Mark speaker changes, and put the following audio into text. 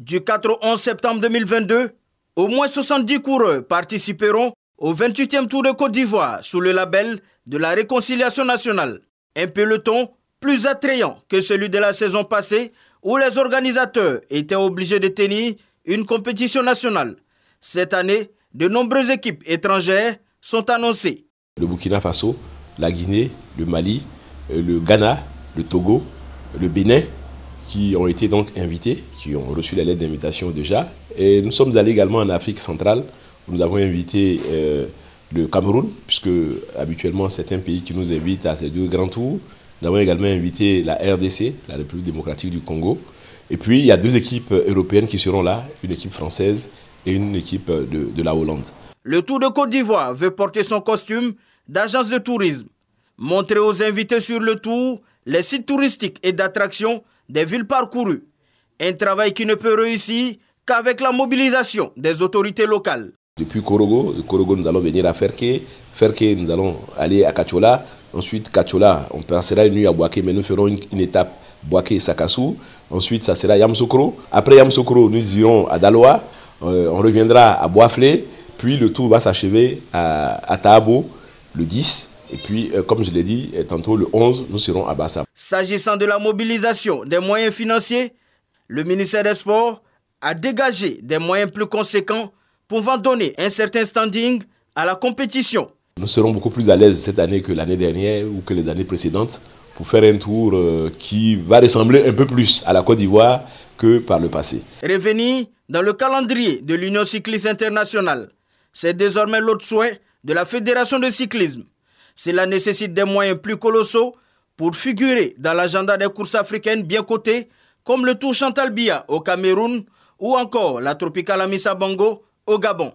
Speaker 1: Du 4 au 11 septembre 2022, au moins 70 coureurs participeront au 28e Tour de Côte d'Ivoire sous le label de la Réconciliation nationale. Un peloton plus attrayant que celui de la saison passée où les organisateurs étaient obligés de tenir une compétition nationale. Cette année, de nombreuses équipes étrangères sont annoncées.
Speaker 2: Le Burkina Faso, la Guinée, le Mali, le Ghana, le Togo, le Bénin, qui ont été donc invités, qui ont reçu la lettre d'invitation déjà. Et nous sommes allés également en Afrique centrale, où nous avons invité le Cameroun, puisque habituellement c'est un pays qui nous invite à ces deux grands tours. Nous avons également invité la RDC, la République démocratique du Congo. Et puis il y a deux équipes européennes qui seront là, une équipe française et une équipe de la Hollande.
Speaker 1: Le Tour de Côte d'Ivoire veut porter son costume d'agence de tourisme, montrer aux invités sur le tour les sites touristiques et d'attractions des villes parcourues. Un travail qui ne peut réussir qu'avec la mobilisation des autorités locales.
Speaker 2: Depuis Korogo, nous allons venir à Ferké. Ferké, nous allons aller à Kachola. Ensuite, Kachola, on passera une nuit à Bouaké, mais nous ferons une étape Bouaké-Sakassou. Ensuite, ça sera Yamoussoukro. Après Yamoussoukro, nous irons à Daloa. On reviendra à Boaflé. Puis le tour va s'achever à Tahabo le 10. Et puis, comme je l'ai dit, tantôt le 11, nous serons à Bassa.
Speaker 1: S'agissant de la mobilisation des moyens financiers, le ministère des Sports a dégagé des moyens plus conséquents pouvant donner un certain standing à la compétition.
Speaker 2: Nous serons beaucoup plus à l'aise cette année que l'année dernière ou que les années précédentes pour faire un tour qui va ressembler un peu plus à la Côte d'Ivoire que par le passé.
Speaker 1: Revenir dans le calendrier de l'Union cycliste internationale, c'est désormais l'autre souhait de la Fédération de cyclisme. Cela nécessite des moyens plus colossaux pour figurer dans l'agenda des courses africaines bien cotées comme le Tour Chantal Biya au Cameroun ou encore la Tropicale Amissa Bongo au Gabon.